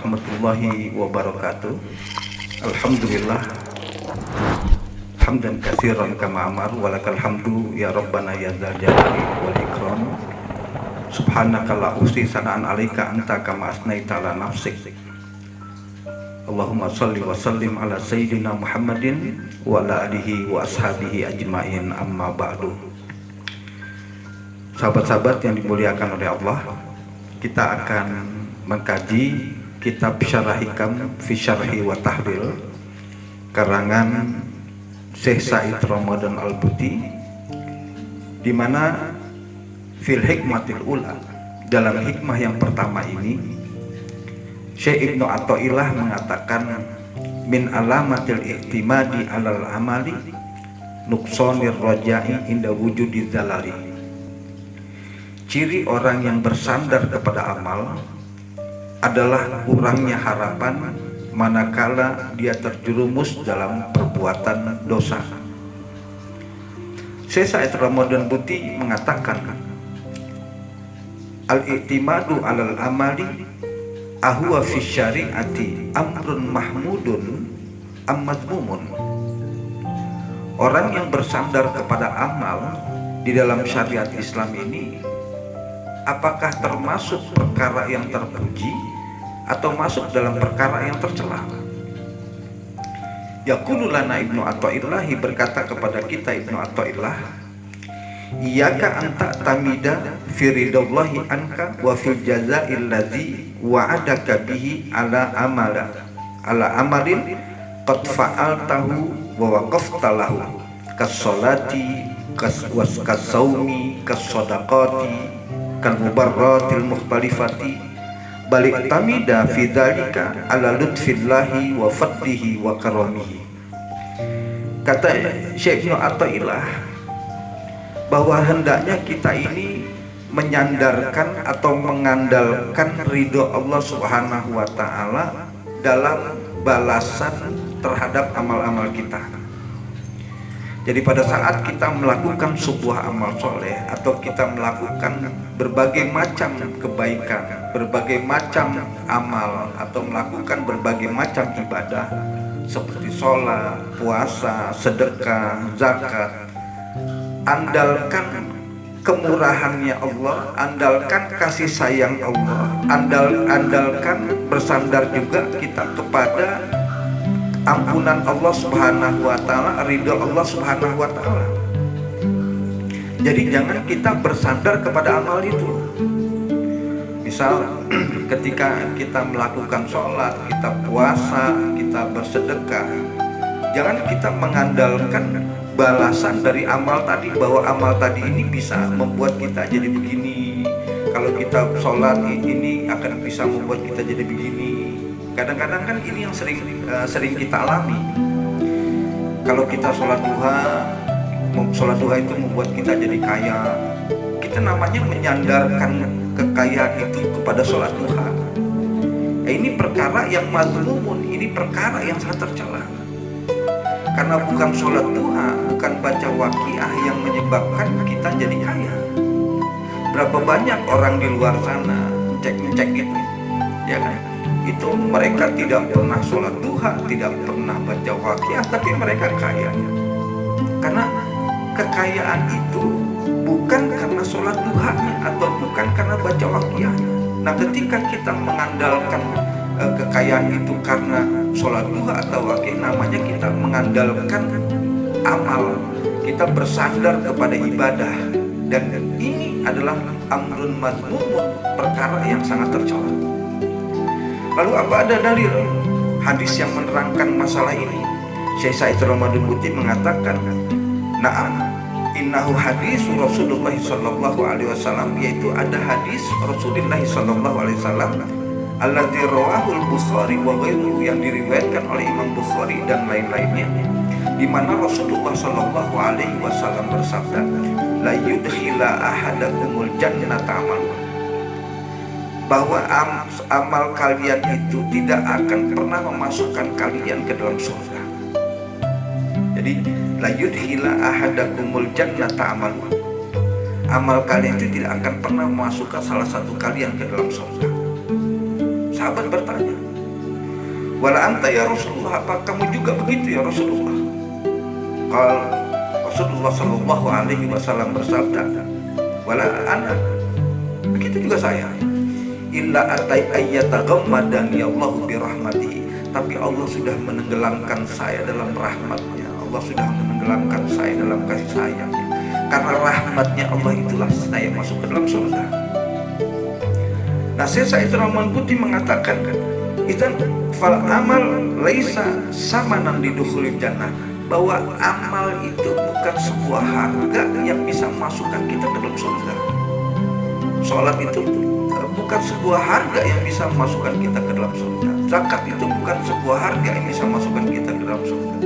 warahmatullahi wabarakatuh. Alhamdulillah hamdan katsiran kama amar walakal hamdu ya rabbana ya dzal jalali wal ikram. Subhanaka la uhsi sana'an 'alaika anta kama asnaita ala nafsik. Allahumma shalli wa sallim ala sayyidina Muhammadin wa ala alihi wa ashabihi ajmain, amma ba'du. Sahabat-sahabat yang dimuliakan oleh Allah, kita akan mengkaji kitab Syarah Hikam fi Syarhi wa Tahlil karangan Syekh Said Ramadan Al-Buti, di mana fil hikmatil ula, dalam hikmah yang pertama ini Syekh Ibnu Athaillah mengatakan min alamatil i'timadi alal amali nuqsanir raja'i inda wujudi zalali. Ciri orang yang bersandar kepada amal adalah kurangnya harapan manakala dia terjerumus dalam perbuatan dosa. Syekh Said Ramadan Buti mengatakan al-i'timadu alal amali ahwa fi syari'ati amrun mahmudun am mazmumun. Orang yang bersandar kepada amal di dalam syariat Islam ini, apakah termasuk perkara yang terpuji atau masuk dalam perkara yang tercela? Yaqulu lana Ibnu Athaillah, berkata kepada kita Ibnu Athaillah, iyyaka anta tamida fi ridallahi anka wa fil jazaa'il ladzi wa'adaka bihi ala amalin qad fa'altahu wa waqafta lahu kas-salati kas-saumi kas-sadaqati kal-mubarratil mukhtalifati balik tamida fi dzalika ala lutfillahi wa fadlihi wa karamihi. Kata Syekh Ibnu Athaillah bahwa hendaknya kita ini menyandarkan atau mengandalkan ridho Allah Subhanahu wa ta'ala dalam balasan terhadap amal-amal kita. Jadi pada saat kita melakukan sebuah amal soleh atau kita melakukan berbagai macam kebaikan, berbagai macam amal, atau melakukan berbagai macam ibadah seperti sholat, puasa, sedekah, zakat, andalkan kemurahannya Allah, andalkan kasih sayang Allah, andalkan bersandar juga kita kepada ampunan Allah Subhanahu wa ta'ala, ridho Allah Subhanahu wa ta'ala. Jadi jangan kita bersandar kepada amal itu. Misal ketika kita melakukan sholat, kita puasa, kita bersedekah, jangan kita mengandalkan balasan dari amal tadi, bahwa amal tadi ini bisa membuat kita jadi begini, kalau kita sholat ini akan bisa membuat kita jadi begini. Kadang-kadang kan ini yang sering kita alami. Kalau kita sholat duha itu membuat kita jadi kaya, kita namanya menyandarkan kekayaan itu kepada sholat duha. Ini perkara yang mazmumun, ini perkara yang sangat tercela. Karena bukan sholat duha, bukan baca waqiah yang menyebabkan kita jadi kaya. Berapa banyak orang di luar sana cek gitu, ya kan? Itu mereka tidak pernah sholat duha, tidak pernah baca waqiah, tapi mereka kaya. Karena kekayaan itu bukan karena sholat duhanya atau bukan karena baca waqiahnya. Nah, ketika kita mengandalkan kekayaan itu karena sholat duha atau waqiah, namanya kita mengandalkan amal, kita bersandar kepada ibadah, dan ini adalah amrun mazmumun, perkara yang sangat tercela. Lalu apa ada dalil hadis yang menerangkan masalah ini? Syekh Said Ramadan Buti mengatakan, na'am, innahu hadis Rasulullah sallallahu alaihi wasallam, yaitu ada hadis Rasulullah sallallahu alaihi wasallam alladzi rawahul Bukhari wa ghairuhu, yang diriwayatkan oleh Imam Bukhari dan lain-lainnya, di mana Rasulullah sallallahu alaihi wasallam bersabda, la yudkhila ahadakumul jannata amal, bahwa amal kalian itu tidak akan pernah memasukkan kalian ke dalam surga. Jadi la yudkhila ahadakumul jannata amal, amal kalian itu tidak akan pernah memasukkan salah satu kalian ke dalam surga. Sahabat bertanya, Wala anta ya Rasulullah, apa kamu juga begitu ya Rasulullah? Kalau Rasulullah Shallallahu Alaihi Wasallam bersabda, wala ana, begitu juga saya. Illa atai ayyataghammadani Allahu birahmatihi, tapi Allah sudah menenggelamkan saya dalam rahmatnya. Allah sudah menenggelamkan saya dalam kasih sayangnya. Karena rahmatnya Allah itulah saya masuk ke dalam surga. Nah, Syekh Sa'id Rahman Putih mengatakan, idzan fal amal laisa samanan lidukhulil jannah, bahwa amal itu bukan sebuah harga yang bisa masukkan kita ke dalam surga. Sholat itu bukan sebuah harga yang bisa masukkan kita ke dalam surga. Zakat itu bukan sebuah harga yang bisa masukkan kita ke dalam surga.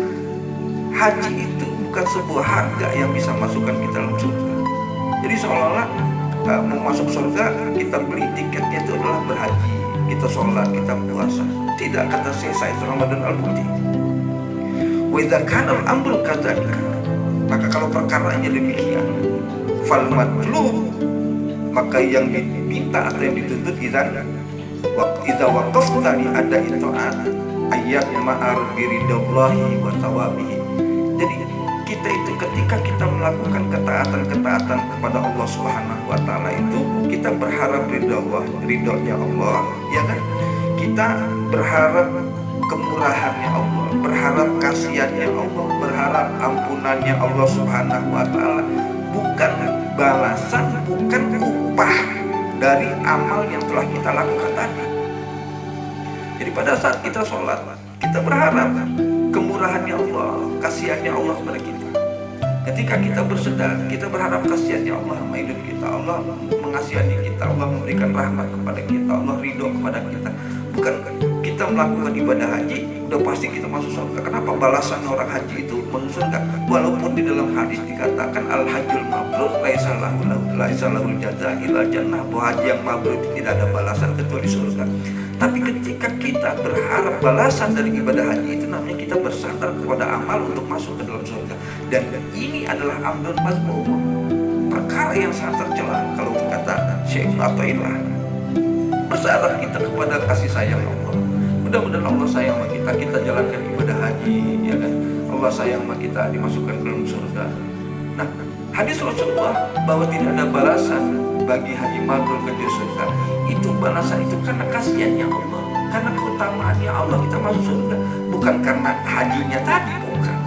Haji itu bukan sebuah harga yang bisa masukkan kita dalam surga. Jadi seolah-olah mau masuk surga, kita beli tiketnya itu adalah berhaji, kita sholat, kita puasa. Tidak, kata Syekh Sa'id Ramadan Al-Buti. Wa idza kana al-amru kadzalika, maka kalau perkaranya demikian, fal matlub, maka yang diminta atau yang dituntut idza waqafta li ada'i ta'at ayat ma'ar biridallahi wa thawabihi. Jadi kita itu ketika kita melakukan ketaatan-ketaatan kepada Allah Subhanahu wa taala itu, kita berharap ridhonya Allah, ya kan? Kita berharap kemurahannya Allah, berharap kasihannya Allah, berharap ampunannya Allah Subhanahu wa taala, bukan balasan, bukan upah dari amal yang telah kita lakukan tadi. Jadi pada saat kita sholat, kita berharap kemurahannya Allah, kasihannya Allah kepada kita. Ketika kita bersedekah, kita berharap kasihannya Allah sama hidup kita, Allah mengasihani kita, Allah memberikan rahmat kepada kita, Allah ridho kepada kita. Bukan kita melakukan ibadah haji udah pasti kita masuk surga. Kenapa balasan orang haji itu masuk surga? Walaupun di dalam hadis dikatakan al hajjul mabrur laisa lahul jazaa illa jannah, bahwa haji yang mabrur itu tidak ada balasan kecuali surga. Tapi ketika kita berharap balasan dari ibadah haji itu, namanya kita bersandar kepada amal untuk masuk ke dalam surga. Dan ini adalah amrun mazmum, perkara yang sangat tercela. Kalau kata Syekh Athaillah, bersaraf kita kepada kasih sayang Allah. Mudah-mudahan Allah sayang sama kita, kita jalankan ibadah haji, ya kan? Allah sayang sama kita, dimasukkan ke dalam surga. Nah, hadis Rasulullah bahwa tidak ada balasan bagi haji mabrur ke surga, itu balasan itu karena kasihannya Allah, karena keutamaannya Allah kita masuk surga, bukan karena hajinya tadi, bukan.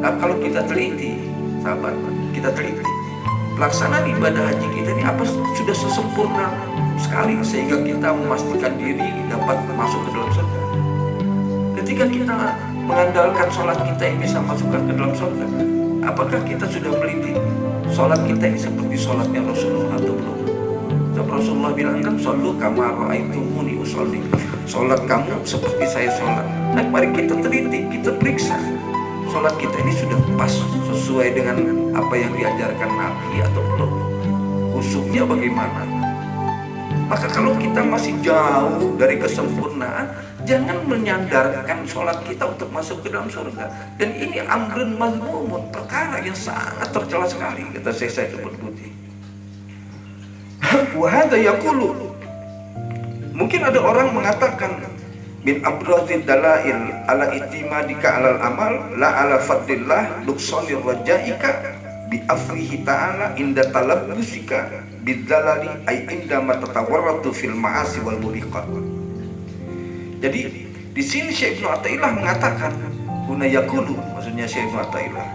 Nah, kalau kita teliti, sahabat, kita teliti pelaksanaan ibadah haji kita ini apa sudah sesempurna sekali sehingga kita memastikan diri dapat masuk ke dalam surga. Ketika kita mengandalkan sholat kita yang bisa masukkan ke dalam surga, apakah kita sudah meliti sholat kita ini seperti sholatnya Rasulullah atau belum? Sebab Rasulullah bilang kan, shollu kama ra'aitumuni usolli, sholat kamu seperti saya sholat. Nah, mari kita teliti, kita periksa sholat kita ini sudah pas sesuai dengan apa yang diajarkan Nabi atau belum, khusyuknya bagaimana. Maka kalau kita masih jauh dari kesempurnaan, jangan menyandarkan sholat kita untuk masuk ke dalam surga. Dan ini amrun mazmumun, perkara yang sangat tercela sekali, kata Syekh Rahman Putih. Wa hadza yaqulu, mungkin ada orang mengatakan, min abrazid dalail ala itimadika alal amal la ala fadlillah luqsanir rajaika bi afrihi ta'ala inda talabbusika bidzalali ay inda matatawarratu fil ma'asi wal muliqat. Jadi di sini Syekh Ibnu Athaillah mengatakan, guna yaqulu, maksudnya Syekh Ibnu Athaillah,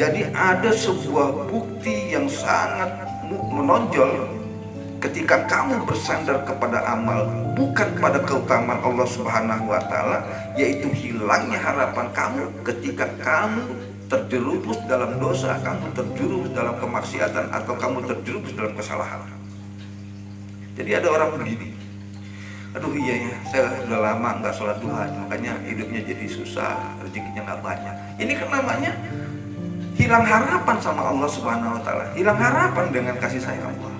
jadi ada sebuah bukti yang sangat menonjol ketika kamu bersandar kepada amal, bukan pada keutamaan Allah Subhanahu wa taala, yaitu hilangnya harapan kamu ketika kamu terjerumus dalam dosa, kamu terjerumus dalam kemaksiatan, atau kamu terjerumus dalam kesalahan. Jadi ada orang begini, aduh iya ya, saya udah lama nggak sholat duha, makanya hidupnya jadi susah, rezekinya nggak banyak. Ini kan namanya hilang harapan sama Allah Subhanahu wa taala, hilang harapan dengan kasih sayang Allah.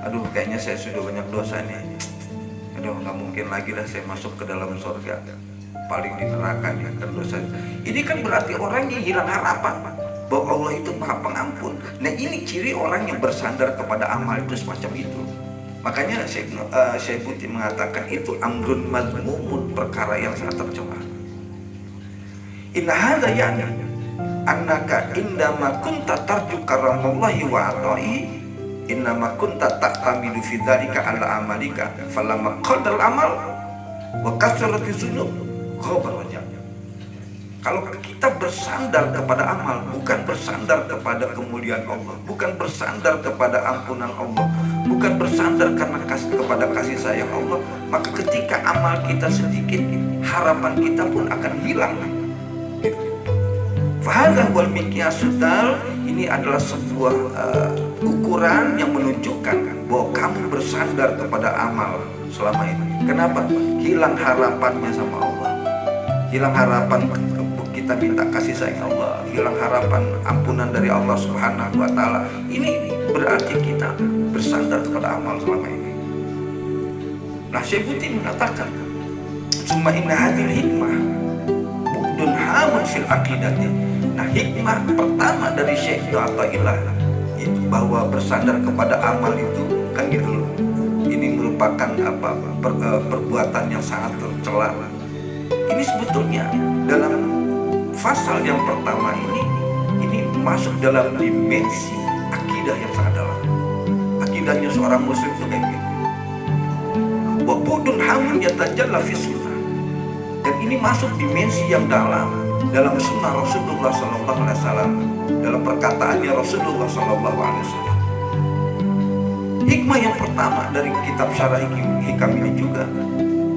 Aduh, kayaknya saya sudah banyak dosa nih. Aduh, nggak mungkin lagi lah saya masuk ke dalam surga. Paling di neraka nih kan dosa. Ini kan berarti orang yang hilang harapan bahwa Allah itu Maha Pengampun. Nah, ini ciri orang yang bersandar kepada amal itu semacam itu. Makanya Syekh Buti mengatakan itu amrun mazmumun, perkara yang sangat tercela. Inna hadza yani annaka indama kunta tarju karamallahi wa ata'i innama kunta ta'tamidu fi dzalika ala amalika falamma qadal amal wa kasrati dzunub ghabar wajah. Kalau kita bersandar kepada amal, bukan bersandar kepada kemuliaan Allah, bukan bersandar kepada ampunan Allah, bukan bersandar karena kepada kasih sayang Allah, maka ketika amal kita sedikit, harapan kita pun akan hilang. Fahadha wal miqyasud dal, ini adalah sebuah ukuran yang menunjukkan bahwa kamu bersandar kepada amal selama ini. Kenapa? Hilang harapannya sama Allah, hilang harapan kita minta kasih sayang Allah, hilang harapan ampunan dari Allah Subhanahu wa Ta'ala. Ini berarti kita bersandar kepada amal selama ini. Nah, Syekh Buti mengatakan, "Summa inna hadhil hikmah budun hamun fil aqidati." Nah, hikmah pertama dari Syekh Athaillah bahwa bersandar kepada amal itu kan gitu loh. Ini merupakan perbuatan yang sangat tercela. Ini sebetulnya dalam pasal yang pertama ini masuk dalam dimensi akidah yang sangat dalam. Akidahnya seorang muslim itu kayak gitu. Wa budun hamun yatajalla fi sunnah. Dan ini masuk dimensi yang dalam sunnah Rasulullah sallallahu alaihi wasallam, dalam perkataannya Rasulullah sallallahu alaihi wasallam. Hikmah yang pertama dari kitab Syarah Hikam ini juga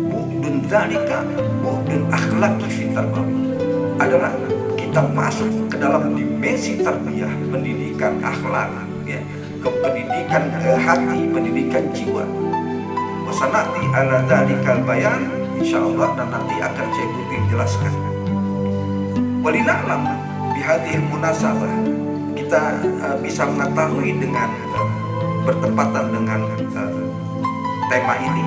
budun zalika budun akhlaqi fi tarbiyah, adalah kita masuk ke dalam dimensi tarbiyah, pendidikan akhlak, ya, ke pendidikan hati, pendidikan jiwa. Wasanati ala dzalikal bayan, insyaallah, dan nanti akan Syekh Buti jelaskan. Walina'lam bihadhil munasabah, kita bisa mengetahui dengan bertepatan dengan tema ini,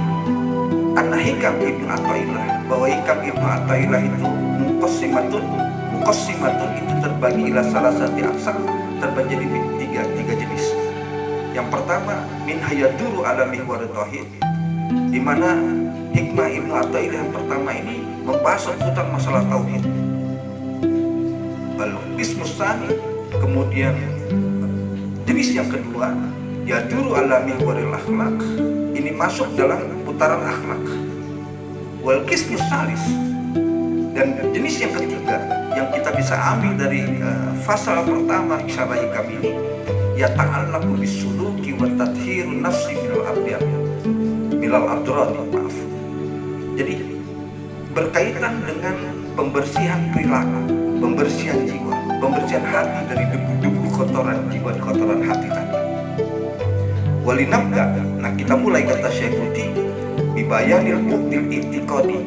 anna hikam Ibnu Athaillah, bahwa hikam Ibnu Athaillah itu muqassimatun itu terbagi ila salah satu aksar, terbagi jadi tiga jenis. Yang pertama min hayaduru ala mihwar tauhid, di mana hikmah Ibnu Athaillah yang pertama ini membahas seputar masalah tauhid. Lalu qismus tsani, kemudian jenis yang kedua yaduru ala mihwaril akhlaq, ini masuk dalam putaran akhlak. Wal qismus tsalis, dan jenis yang ketiga yang kita bisa ambil dari fasal pertama Syarah Hikam ini, ya ta'allaqu bisuluki wa tathhirun nafsi minal abdurani, maaf. Jadi berkaitan dengan pembersihan perilaku, pembersihan jiwa, pembersihan hati dari debu-debu kotoran jiwa, kotoran hati tadi. Walinabda, nah kita mulai kata Syekh Buti bibayanil buktil i'tiqadi,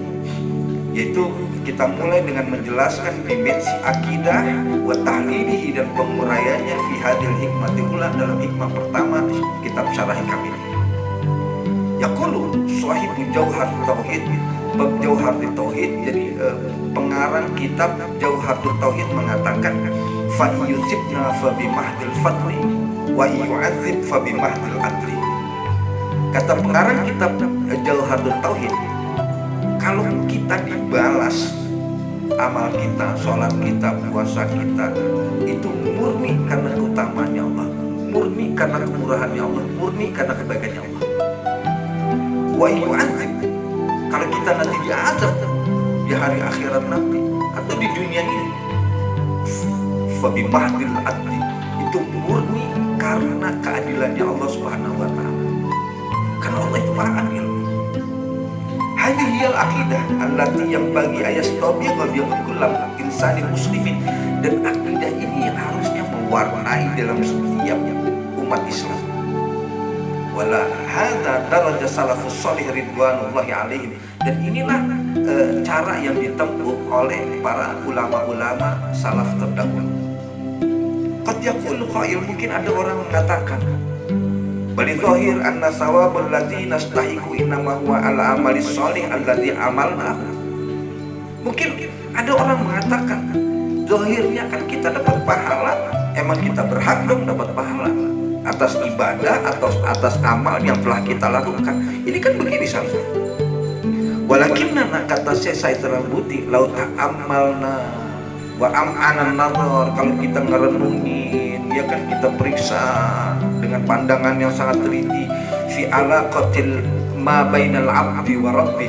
yaitu kita mulai dengan menjelaskan dimensi akidah wa tahlilihi dan penguraiannya fi hadil hikmati ula, dalam hikmah pertama kitab Syarah Hikam ini. Yaqulu sahibu Jauhar Tauhid, bab Jauhar Tauhid, jadi pengarang kitab Jauhar Tauhid mengatakan fa yusibna fa bimahdil fadli wa yu'adzib fa bimahdil adli. Kata pengarang kitab Jauhar Tauhid, kalau kita dibalas amal kita, sholat kita, puasa kita, itu murni karena keutamaannya Allah, murni karena kemurahannya Allah, murni karena kebaikannya Allah. Wa yu'adzib, kalau kita nanti diazab di hari akhirat nanti atau di dunia ini, fa bimahdil adli, itu murni karena keadilannya Allah Subhanahu wa Ta'ala. Karena Allah itu Maha Adil. Hadhiyal aqidah allati yang bagi ayat tabiqah bi kullam insani muslimin, dan akidah ini yang harusnya mewarnai dalam setiap umat Islam. Wala hadza darajah salafus salih ridwanullahi alaihim, dan inilah cara yang ditempuh oleh para ulama-ulama salaf terdahulu. Qad yaqulu qail, mungkin ada orang mengatakan, bali zahir anna sawabul ladzi nastahiqu innama huwa ala amalis shalih alladzi amalna. Mungkin ada orang mengatakan zahirnya kan kita dapat pahala, emang kita berhak dong dapat pahala. atas ibadah atau atas amal yang telah kita lakukan. Ini kan begini sama. Walakinna, kata saya terambuti, lau ta'ammalna wa am'anan nazar, kalau kita ngerenungin, ya kan, kita periksa dengan pandangan yang sangat teliti fi alaqatil ma bainal abdi wa rabbi,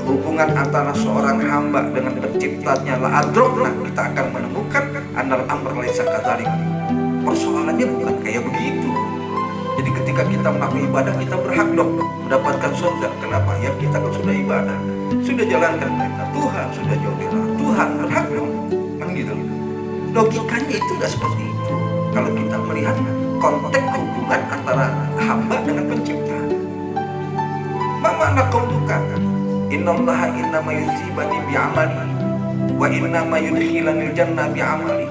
hubungan antara seorang hamba dengan penciptanya, la adrokna, kita akan menemukan annal amr laisa kadzalik. Persoalannya bukan kayak begitu. Jadi ketika kita melakukan ibadah, kita berhak dong mendapatkan surga. Kenapa? Ya kita kan sudah ibadah, sudah jalankan perintah Tuhan, sudah jauhi larangan Tuhan, berhak dong, kan gitu. Logikanya itu nggak seperti itu. Kalau kita melihat konteks hubungan antara hamba dengan pencipta. Makna qauluka innallaha innama yusibani bi'amali wa innama yudkhilanil jannah bi'amali.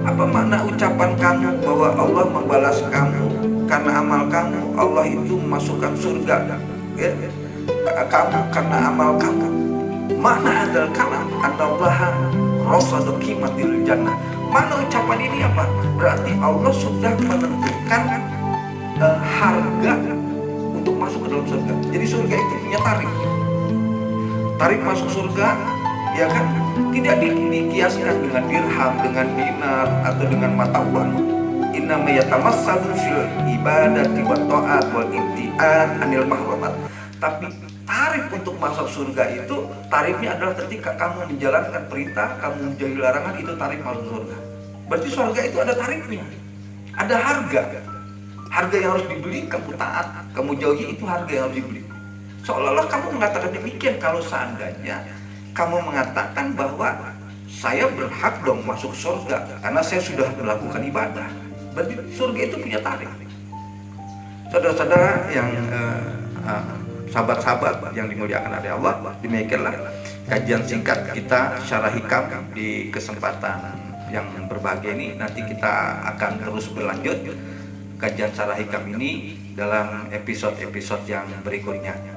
Apa makna ucapan kamu bahwa Allah membalas kamu karena amal kamu, Allah itu memasukkan surga, ya, kamu karena amal kamu? Makna hadal kalam annallaha rasadu qimatil jannah. Makna ucapan ini apa? Berarti Allah sudah menentukan harga untuk masuk ke dalam surga. Jadi surga itu punya tarif. Tarif masuk surga, ya kan, tidak dikiaskan dengan dirham, dengan dinar, atau dengan mata uang. Innama yatamassalu fil ibadati wa ta'at wal ibtiad anil mahramat. Tapi tarif untuk masuk surga itu, tarifnya adalah ketika kamu menjalankan perintah, kamu menjauhi larangan, itu tarif masuk surga. Berarti surga itu ada tarifnya, ada harga. Harga yang harus dibeli, kamu taat, kamu jauhi, itu harga yang harus dibeli. Seolah-olah kamu mengatakan demikian kalau seandainya kamu mengatakan bahwa saya berhak dong masuk surga karena saya sudah melakukan ibadah. Berarti surga itu punya tarif. Saudara-saudara yang sahabat-sahabat yang dimuliakan oleh Allah, demikianlah kajian singkat kita Syarah Hikam di kesempatan yang berbahagia ini. Nanti kita akan terus berlanjut kajian Syarah Hikam ini dalam episode-episode yang berikutnya.